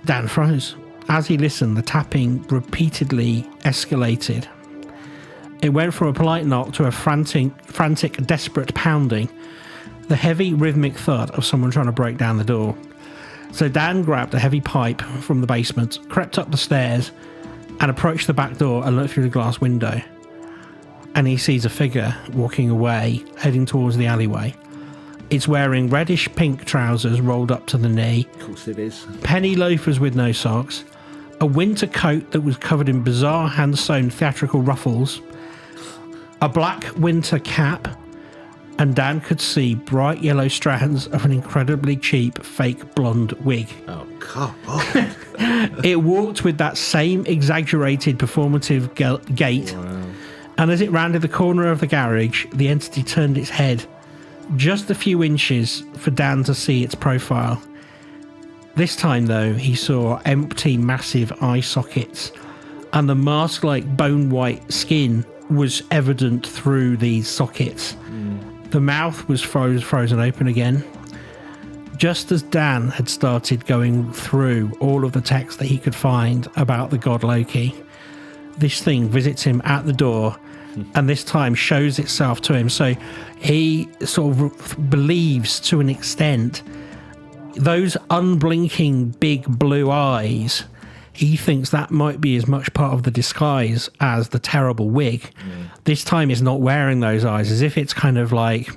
Dan froze. As he listened, the tapping repeatedly escalated. It went from a polite knock to a frantic, desperate pounding, the heavy rhythmic thud of someone trying to break down the door. So Dan grabbed a heavy pipe from the basement, crept up the stairs, and approached the back door and looked through the glass window. And he sees a figure walking away, heading towards the alleyway. It's wearing reddish-pink trousers rolled up to the knee. Of course it is. Penny loafers with no socks. A winter coat that was covered in bizarre hand-sewn theatrical ruffles. A black winter cap. And Dan could see bright yellow strands of an incredibly cheap fake blonde wig. Oh, come on. It walked with that same exaggerated performative gait. Wow. And as it rounded the corner of the garage, the entity turned its head just a few inches for Dan to see its profile. This time, though, he saw empty, massive eye sockets, and the mask-like bone-white skin was evident through these sockets. The mouth was frozen open again. Just as Dan had started going through all of the text that he could find about the god Loki, this thing visits him at the door, and this time shows itself to him. So he sort of believes, to an extent, those unblinking big blue eyes, he thinks that might be as much part of the disguise as the terrible wig. This time he's not wearing those eyes, as if it's kind of like,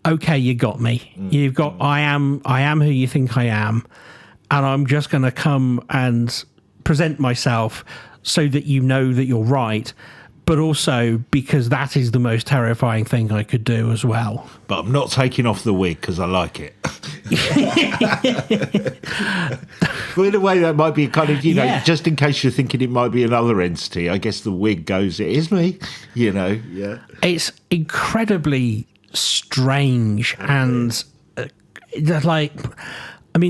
okay, you got me. You've got, I am who you think I am, and I'm just going to come and present myself so that you know that you're right, but also because that is the most terrifying thing I could do as well. But I'm not taking off the wig because I like it. But in a way, that might be kind of, just in case you're thinking it might be another entity, I guess the wig goes, it is me, yeah. It's incredibly strange and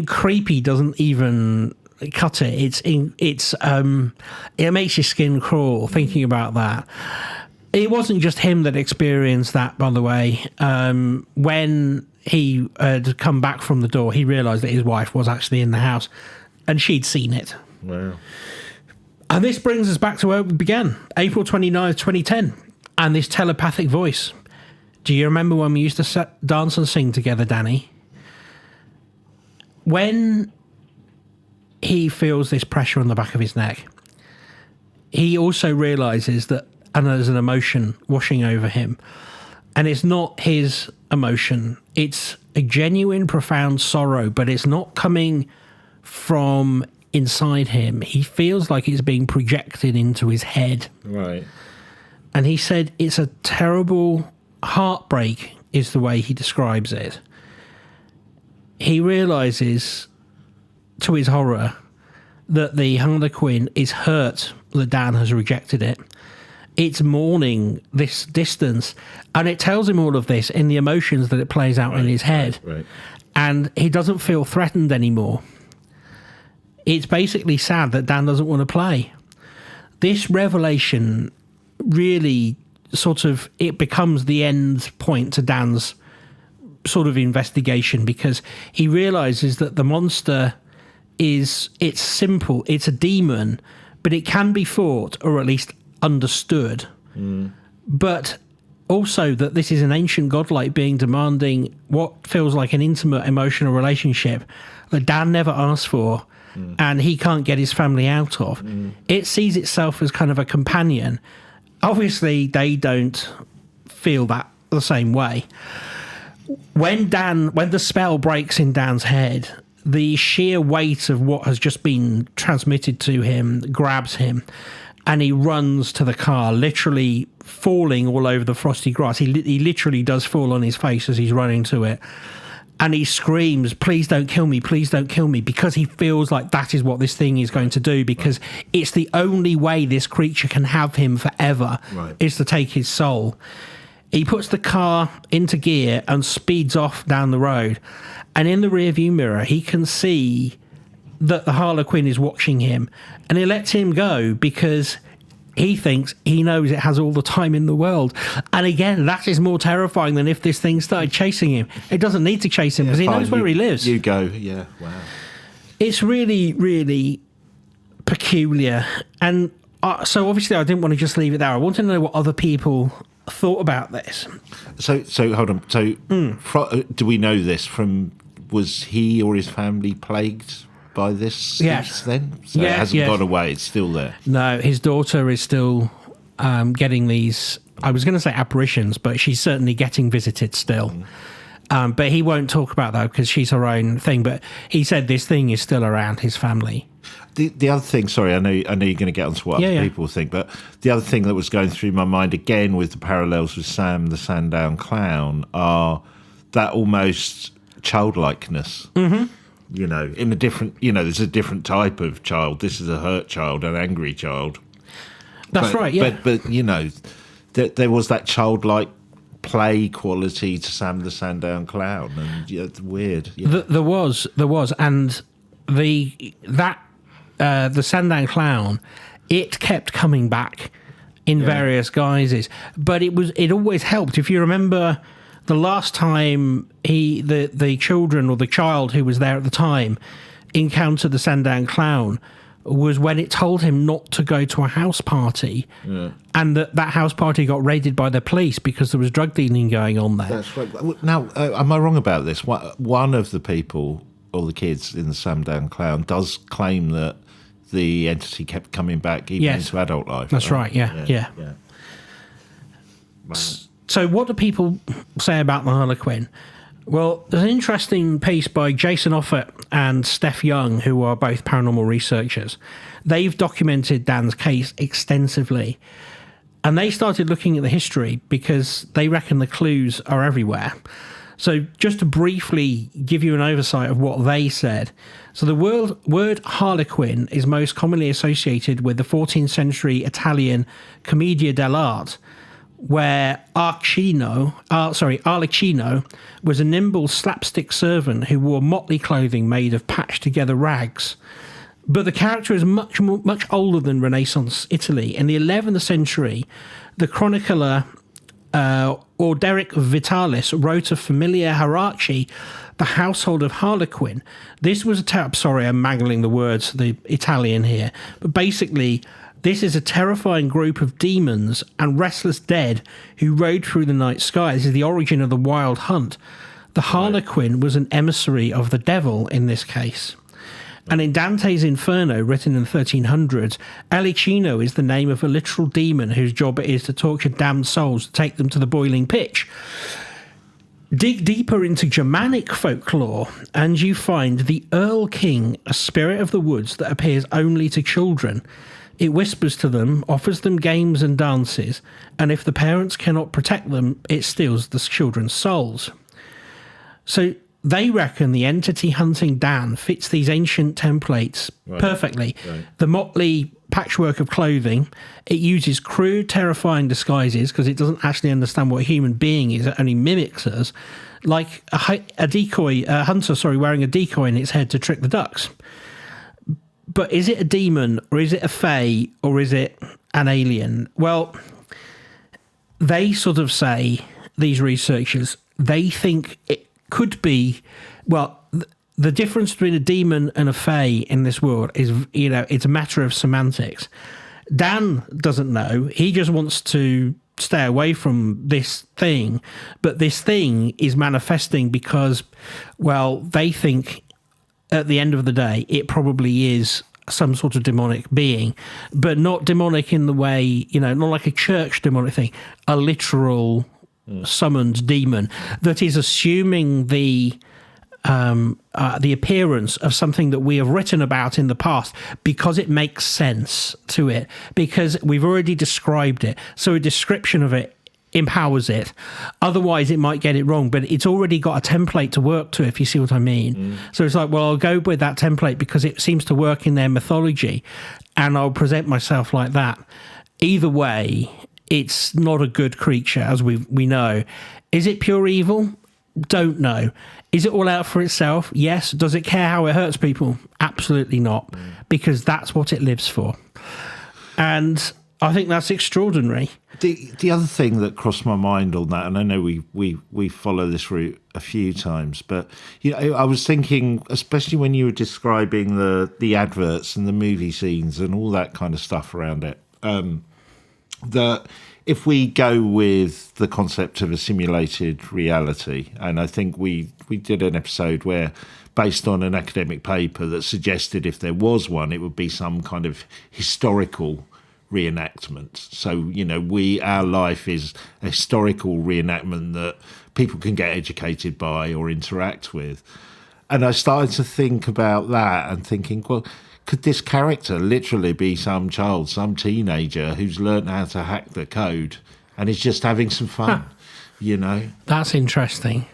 creepy doesn't even cut it. It makes your skin crawl thinking about that. It wasn't just him that experienced that, by the way. When he had come back from the door, he realised that his wife was actually in the house, and she'd seen it. Wow. And this brings us back to where we began, April 29th, 2010, and this telepathic voice. Do you remember when we used to dance and sing together, Danny? When he feels this pressure on the back of his neck, he also realises that and there's an emotion washing over him. And it's not his emotion. It's a genuine, profound sorrow, but it's not coming from inside him. He feels like it's being projected into his head. Right. And he said it's a terrible heartbreak, is the way he describes it. He realizes, to his horror, that the Harlequin is hurt that Dan has rejected it. It's mourning this distance, and it tells him all of this in the emotions that it plays out in his head. Right. And he doesn't feel threatened anymore. It's basically sad that Dan doesn't want to play. This revelation really it becomes the end point to Dan's sort of investigation, because he realizes that the monster it's simple, it's a demon, but it can be fought, or at least understood. But also that this is an ancient godlike being demanding what feels like an intimate emotional relationship that Dan never asked for, and he can't get his family out of. It sees itself as kind of a companion. Obviously they don't feel that the same way. When the spell breaks in Dan's head, the sheer weight of what has just been transmitted to him grabs him, and he runs to the car, literally falling all over the frosty grass. He literally does fall on his face as he's running to it. And he screams, "Please don't kill me, please don't kill me," because he feels like that is what this thing is going to do, because it's the only way this creature can have him forever, is to take his soul. He puts the car into gear and speeds off down the road. And in the rearview mirror, he can see that the Harlequin is watching him, and he lets him go because he thinks he knows it has all the time in the world. And again, that is more terrifying than if this thing started chasing him. It doesn't need to chase him because he knows where he lives. You go, yeah, wow. It's really, really peculiar. And so obviously I didn't want to just leave it there. I wanted to know what other people thought about this. So hold on. So do we know this from, was he or his family plagued by this since then? So it hasn't gone away, it's still there. No, his daughter is still getting these, I was going to say apparitions, but she's certainly getting visited still. But he won't talk about that because she's her own thing. But he said this thing is still around his family. The other thing, sorry, I know you're going to get onto what other people think, but the other thing that was going through my mind, again with the parallels with Sam the Sandown Clown, are that almost childlikeness. You know, in a different, there's a different type of child. This is a hurt child, an angry child. That's right, yeah. But there was that childlike play quality to Sam the Sandown Clown, and it's weird. Yeah. There was, and the Sandown Clown, it kept coming back in various guises, but it always helped. If you remember, the last time the children, or the child who was there at the time, encountered the Sandown Clown was when it told him not to go to a house party, and that house party got raided by the police because there was drug dealing going on there. That's right. Now, am I wrong about this? One of the people, or the kids in the Sandown Clown, does claim that the entity kept coming back even into adult life. That's right, yeah. Right. So what do people say about the Harlequin? Well, there's an interesting piece by Jason Offit and Steph Young, who are both paranormal researchers. They've documented Dan's case extensively, and they started looking at the history because they reckon the clues are everywhere. So just to briefly give you an oversight of what they said. So the word Harlequin is most commonly associated with the 14th century Italian commedia dell'arte, where Arlecchino was a nimble slapstick servant who wore motley clothing made of patched-together rags. But the character is much older than Renaissance Italy. In the 11th century, the chronicler Orderic Vitalis wrote a familiar hierarchy, the household of Harlequin. This was sorry, I'm mangling the words, the Italian here, but basically, this is a terrifying group of demons and restless dead who rode through the night sky. This is the origin of the wild hunt. The Harlequin was an emissary of the devil in this case. And in Dante's Inferno, written in the 1300s, Alicino is the name of a literal demon whose job it is to torture damned souls to take them to the boiling pitch. Dig deeper into Germanic folklore, and you find the Earl King, a spirit of the woods that appears only to children. It whispers to them, offers them games and dances, and if the parents cannot protect them, it steals the children's souls. So they reckon the entity hunting Dan fits these ancient templates perfectly. Right. The motley patchwork of clothing, it uses crude, terrifying disguises because it doesn't actually understand what a human being is. It only mimics us, like a hunter wearing a decoy in its head to trick the ducks. But is it a demon, or is it a fae, or is it an alien? Well, they sort of say, these researchers, they think it could be, well, the difference between a demon and a fae in this world is, it's a matter of semantics. Dan doesn't know. He just wants to stay away from this thing. But this thing is manifesting because, well, they think at the end of the day, it probably is some sort of demonic being, but not demonic in the way, not like a church demonic thing, a literal summoned demon that is assuming the appearance of something that we have written about in the past because it makes sense to it, because we've already described it. So a description of it empowers it. Otherwise, it might get it wrong, but it's already got a template to work to, if you see what I mean. So it's like, well, I'll go with that template because it seems to work in their mythology, and I'll present myself like that. Either way, it's not a good creature, as we know. Is it pure evil? Don't know. Is it all out for itself? Yes. Does it care how it hurts people? Absolutely not, because that's what it lives for. And I think that's extraordinary. The other thing that crossed my mind on that, and I know we follow this route a few times, but I was thinking, especially when you were describing the adverts and the movie scenes and all that kind of stuff around it, that if we go with the concept of a simulated reality, and I think we did an episode where, based on an academic paper that suggested if there was one, it would be some kind of historical reenactment. So, our life is a historical reenactment that people can get educated by or interact with. And I started to think about that and thinking, well, could this character literally be some child, some teenager who's learned how to hack the code and is just having some fun, That's interesting.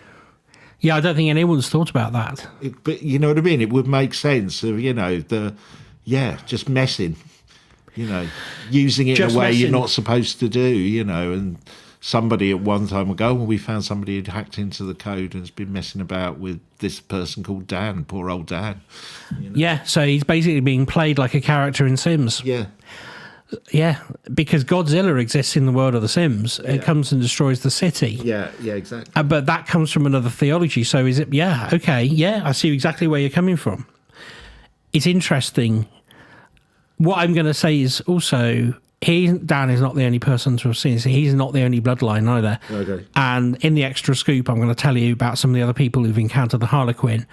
Yeah, I don't think anyone's thought about that. But you know what I mean? It would make sense of, just messing. Using it just in a way you're not supposed to do, and somebody at one time would go, well, we found somebody who'd hacked into the code and has been messing about with this person called Dan, poor old Dan. Yeah, so he's basically being played like a character in Sims. Yeah. Yeah, because Godzilla exists in the world of the Sims. Yeah. It comes and destroys the city. Yeah, exactly. But that comes from another theology. So is it, I see exactly where you're coming from. It's interesting. What I'm going to say is also, Dan is not the only person to have seen this. He's not the only bloodline either. Okay. And in the extra scoop, I'm going to tell you about some of the other people who've encountered the Harlequin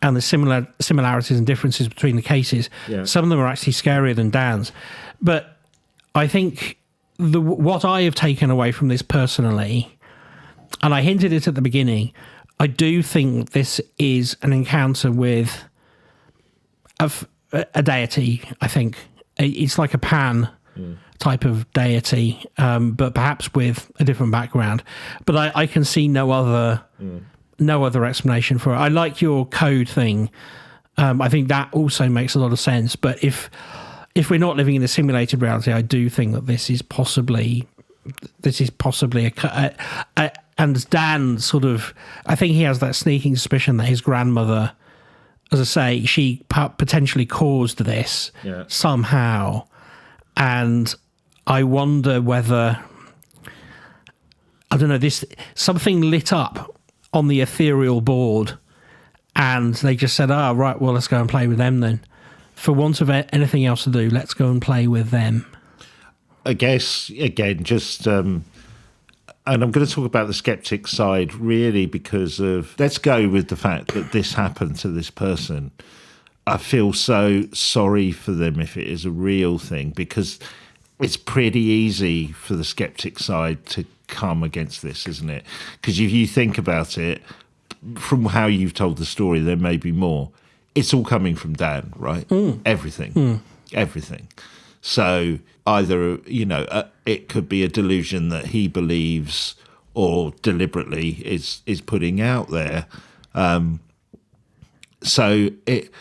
and the similarities and differences between the cases. Yeah. Some of them are actually scarier than Dan's. But I think what I have taken away from this personally, and I hinted it at the beginning, I do think this is an encounter with a deity, I think. It's like a Pan type of deity, but perhaps with a different background. But I can see no other explanation for it. I like your code thing. I think that also makes a lot of sense. But if we're not living in a simulated reality, I do think that this is possibly and Dan sort of, I think he has that sneaking suspicion that his grandmother, as I say, she potentially caused this somehow. And I wonder whether, I don't know, something lit up on the ethereal board and they just said, right, well, let's go and play with them then. For want of anything else to do, let's go and play with them. I guess, again, just... and I'm going to talk about the skeptic side really because of, let's go with the fact that this happened to this person. I feel so sorry for them if it is a real thing, because it's pretty easy for the skeptic side to come against this, isn't it? Because if you think about it, from how you've told the story, there may be more. It's all coming from Dan, right? Everything. So either, it could be a delusion that he believes or deliberately is putting out there. So it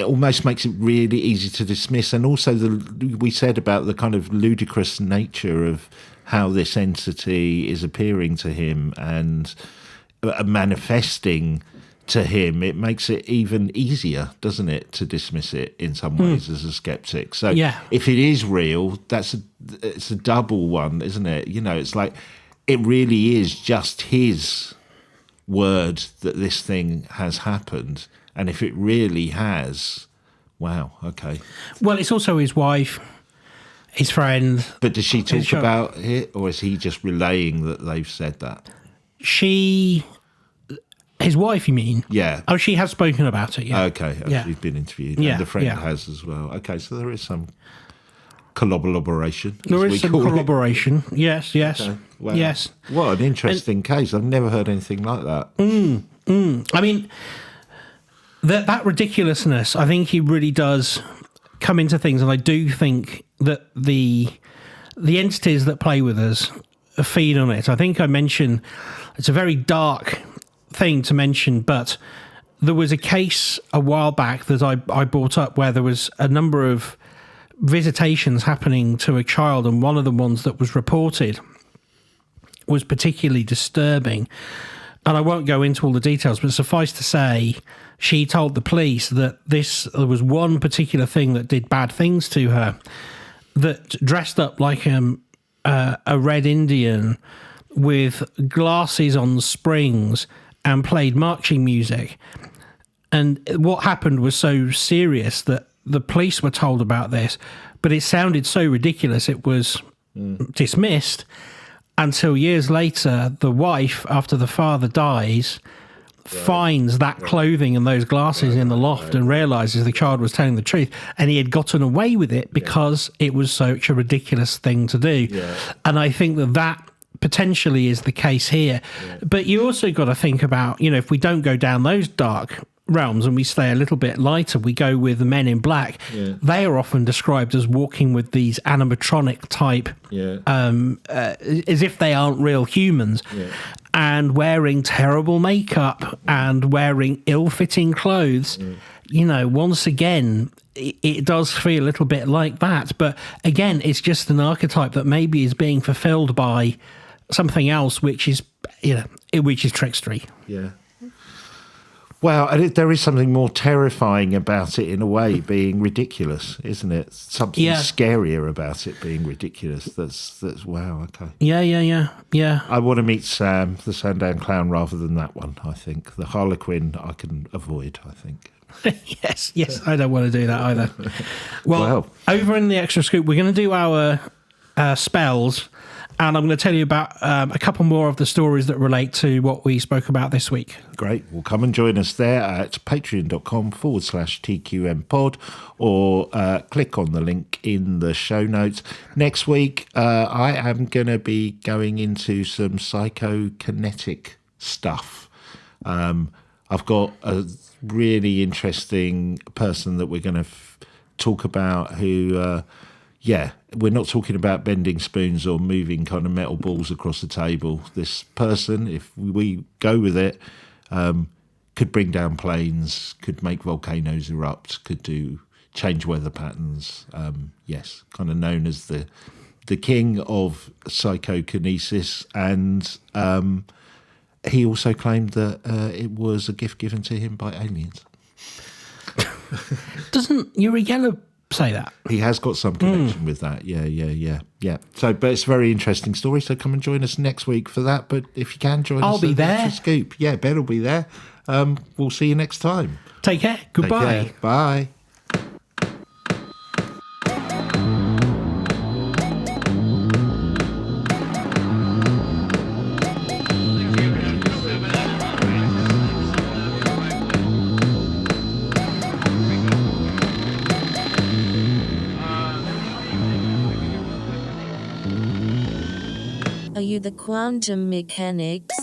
almost makes it really easy to dismiss. And also we said about the kind of ludicrous nature of how this entity is appearing to him and manifesting to him. It makes it even easier, doesn't it, to dismiss it in some ways as a skeptic. So if it is real, it's a double one, isn't it? It's like it really is just his word that this thing has happened. And if it really has, wow, okay. Well, it's also his wife, his friend. But does she talk about it, or is he just relaying that they've said that? His wife, you mean? Yeah. Oh, she has spoken about it, yeah. Okay, she's been interviewed. Yeah, and the friend has as well. Okay, so there is some collaboration. There is some collaboration, yes. Okay. Wow. Yes. What an interesting case. I've never heard anything like that. I mean, that ridiculousness, I think he really does come into things, and I do think that the entities that play with us feed on it. I think I mentioned it's a very dark thing to mention, but there was a case a while back that I brought up where there was a number of visitations happening to a child, and one of the ones that was reported was particularly disturbing. And I won't go into all the details, but suffice to say, she told the police that there was one particular thing that did bad things to her, that dressed up like a Red Indian with glasses on springs and played marching music. And what happened was so serious that the police were told about this, but it sounded so ridiculous it was dismissed until years later, the wife, after the father dies, finds that clothing and those glasses in the loft and realises the child was telling the truth, and he had gotten away with it because it was such a ridiculous thing to do. And I think that potentially is the case here. But you also got to think about, if we don't go down those dark realms and we stay a little bit lighter, we go with the Men in Black. They are often described as walking with these animatronic type, as if they aren't real humans, and wearing terrible makeup and wearing ill-fitting clothes. Once again, it does feel a little bit like that. But again, it's just an archetype that maybe is being fulfilled by something else, which is trickstery. Well, there is something more terrifying about it in a way, being ridiculous, isn't it? Something scarier about it being ridiculous. That's wow, okay. Yeah. I want to meet Sam, the Sandown Clown, rather than that one, I think. The Harlequin I can avoid, I think. Yes, I don't want to do that either. Well, over in the Extra Scoop, we're going to do our spells, and I'm going to tell you about a couple more of the stories that relate to what we spoke about this week. Great. Well, come and join us there at patreon.com/TQMpod, or click on the link in the show notes. Next week, I am going to be going into some psychokinetic stuff. I've got a really interesting person that we're going to talk about who... we're not talking about bending spoons or moving kind of metal balls across the table. This person, if we go with it, could bring down planes, could make volcanoes erupt, could change weather patterns. Yes, kind of known as the king of psychokinesis. And he also claimed that it was a gift given to him by aliens. Doesn't Uri Geller say that? He has got some connection with that. Yeah. So, but it's a very interesting story. So come and join us next week for that. But if you can join us, I'll be there. Extra Scoop. Yeah, Ben will be there. We'll see you next time. Take care. Goodbye. Take care. Bye. Are you the quantum mechanics?